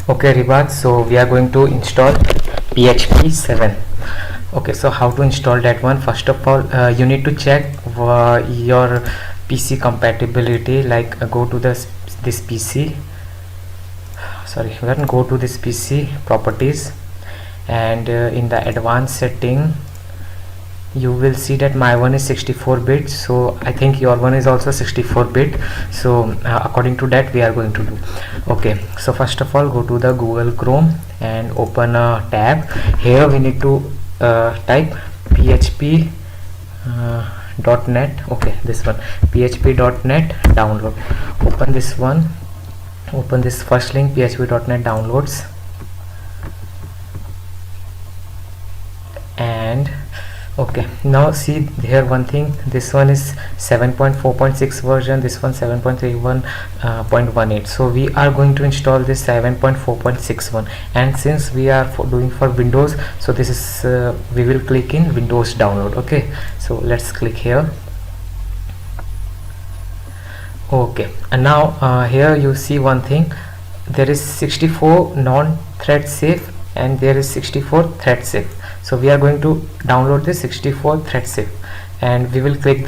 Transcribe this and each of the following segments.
Okay, Ribat, so we are going to install PHP 7. Okay, so how to install that one? First of all, you need to check your PC compatibility. Like go to this PC. Sorry, then go to this PC properties, and in the advanced setting, you will see that my one is 64-bit, so I think your one is also 64-bit. So according to that we are going to do. Okay, so first of all, go to the Google Chrome and open a tab. Here we need to type php .net. Okay, this one, php.net download. Open this one, open this first link, php.net downloads, and okay, now see here one thing, this one is 7.4.6 version, this one 7.31.18. so we are going to install this 7.4.61, and since we are doing for Windows, so this is we will click in Windows download. Okay, so let's click here. Okay, and now here you see one thing, there is 64 non-thread safe and there is 64 thread safe. So we are going to download this 64 thread safe, and we will click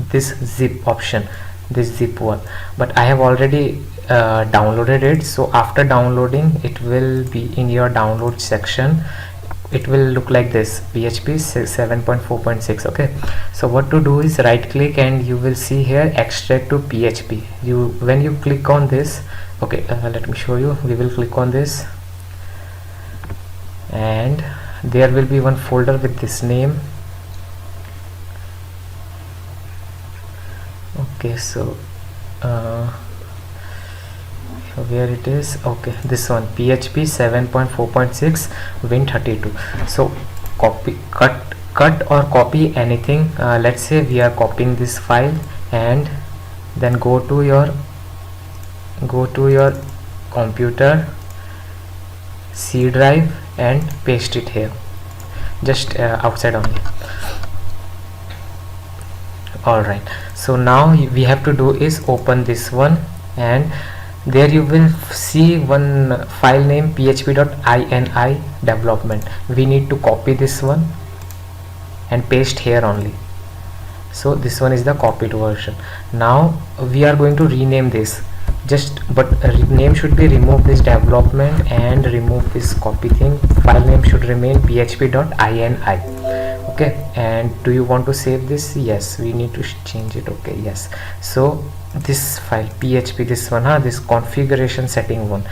this zip option, this zip one, but I have already downloaded it. So after downloading, it will be in your download section. It will look like this, PHP 7.4.6. okay, so what to do is right click and you will see here extract to PHP. When you click on this, okay, let me show you. We will click on this, and there will be one folder with this name. Okay, so where it is, okay, this one, PHP 7.4.6 Win32. so copy, cut or copy anything. Let's say we are copying this file, and then go to your computer C drive and paste it here, just outside only. Alright, so now we have to do is open this one, and there you will see one file name php.ini development. We need to copy this one and paste here only. So this one is the copied version. Now we are going to rename this, but name should be remove this development and remove this copy thing. File name should remain php.ini. okay, and do you want to save this? Yes, we need to change it. Okay, yes, so this file php, this one, this configuration setting one,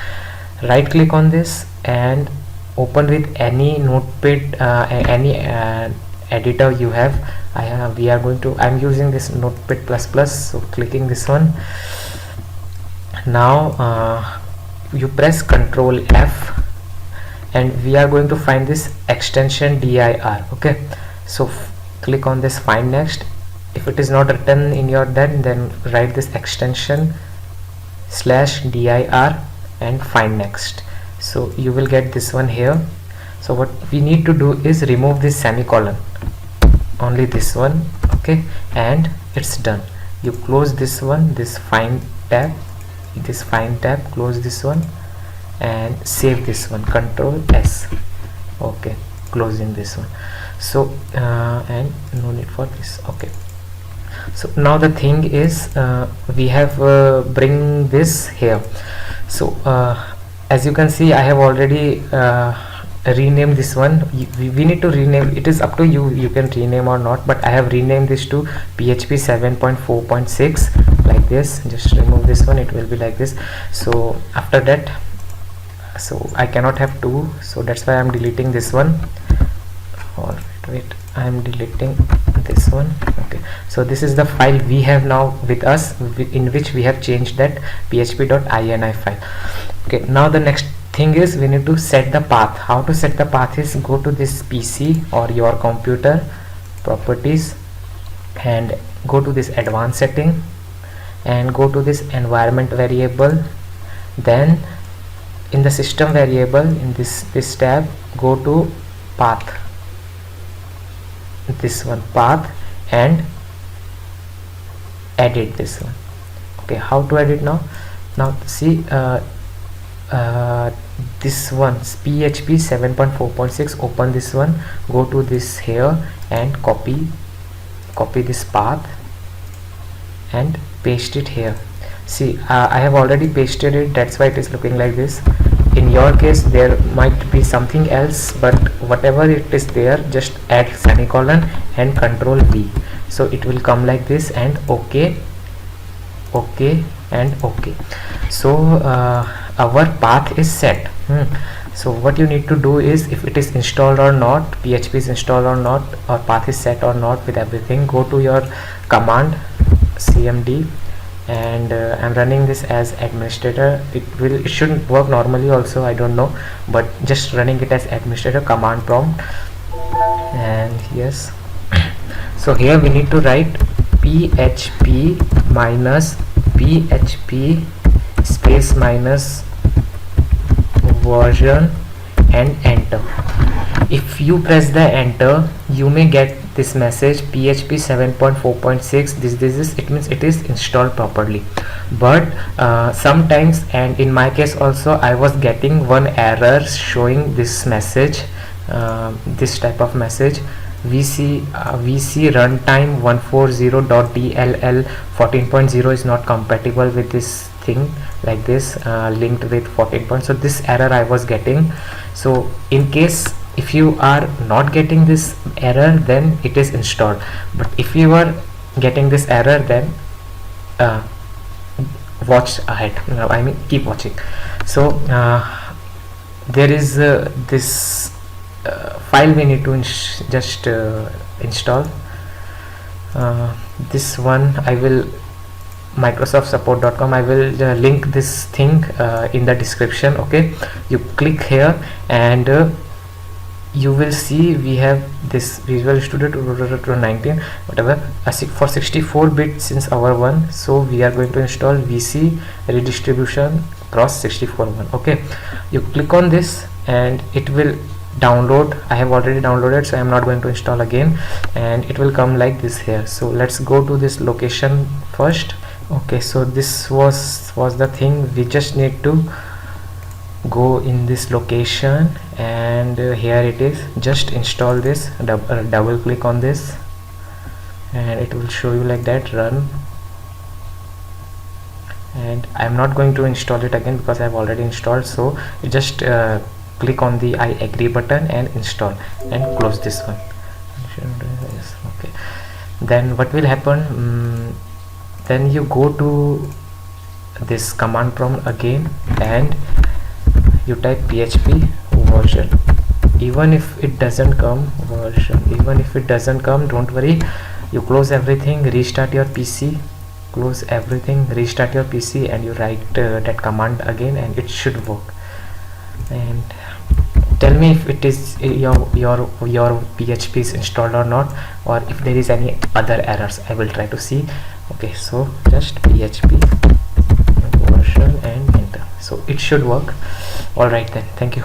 right click on this and open with any notepad, any editor you have. I'm using this Notepad++, so clicking this one. Now you press Ctrl F, and we are going to find this extension dir. okay, so click on this find next. If it is not written in your then write this extension /dir and find next. So you will get this one here. So what we need to do is remove this semicolon, only this one. Okay, and it's done. You close this one, this find tab, close this one and save this one, Ctrl S. okay, closing this one. So and no need for this. Okay, so now the thing is, we have bring this here. So as you can see, I have already renamed this one. We need to rename, it is up to you, you can rename or not, but I have renamed this to PHP 7.4.6 like this. Just remove this one, it will be like this. So after that, so I cannot have two, so that's why I'm deleting this one. Alright, wait, I'm deleting this one. Okay, so this is the file we have now with us, in which we have changed that php.ini file. Okay, now the next thing is we need to set the path. How to set the path is, go to this PC or your computer properties and go to this advanced setting and go to this environment variable. Then in the system variable, in this tab, go to path, this one, path, and edit this one. Okay, how to edit now? Now see, this one PHP 7.4.6. open this one, go to this here and copy this path and paste it here. See, I have already pasted it, that's why it is looking like this. In your case there might be something else, but whatever it is there, just add semicolon and control V, so it will come like this, and OK and OK. So our path is set. So what you need to do is, if it is installed or not, PHP is installed or not, or path is set or not with everything, go to your command cmd, and I'm running this as administrator. It shouldn't work normally also, I don't know, but just running it as administrator, command prompt, and yes. So here we need to write php minus php space minus version and enter. If you press the enter, you may get this message PHP 7.4.6. this is, it means it is installed properly. But sometimes, and in my case also, I was getting one error showing this message, this type of message, vc runtime 140.dll 14.0 is not compatible with this thing, like this, linked with 14. So this error I was getting. So in case if you are not getting this error, then it is installed. But if you are getting this error, then watch ahead, I mean keep watching. So there is this file we need to just install. This one I will, microsoftsupport.com, I will link this thing in the description. Okay, you click here and you will see we have this Visual Studio 2019 whatever, for 64-bit since our one. So we are going to install VC redistribution cross 64 one. Okay, you click on this and it will download. I have already downloaded, so I am not going to install again, and it will come like this here. So let's go to this location first. Okay, so this was the thing. We just need to go in this location, and here it is. Just install this, double click on this, and it will show you like that, run. And I'm not going to install it again because I've already installed. So you just click on the I agree button and install, and close this one. Okay, then what will happen, then you go to this command prompt again and you type PHP version. Even if it doesn't come, don't worry, you close everything, restart your PC, close everything, restart your PC, and you write that command again, and it should work. And tell me if it is your PHP is installed or not, or if there is any other errors. I will try to see. Okay, so just PHP version and enter. So it should work. All right then, thank you.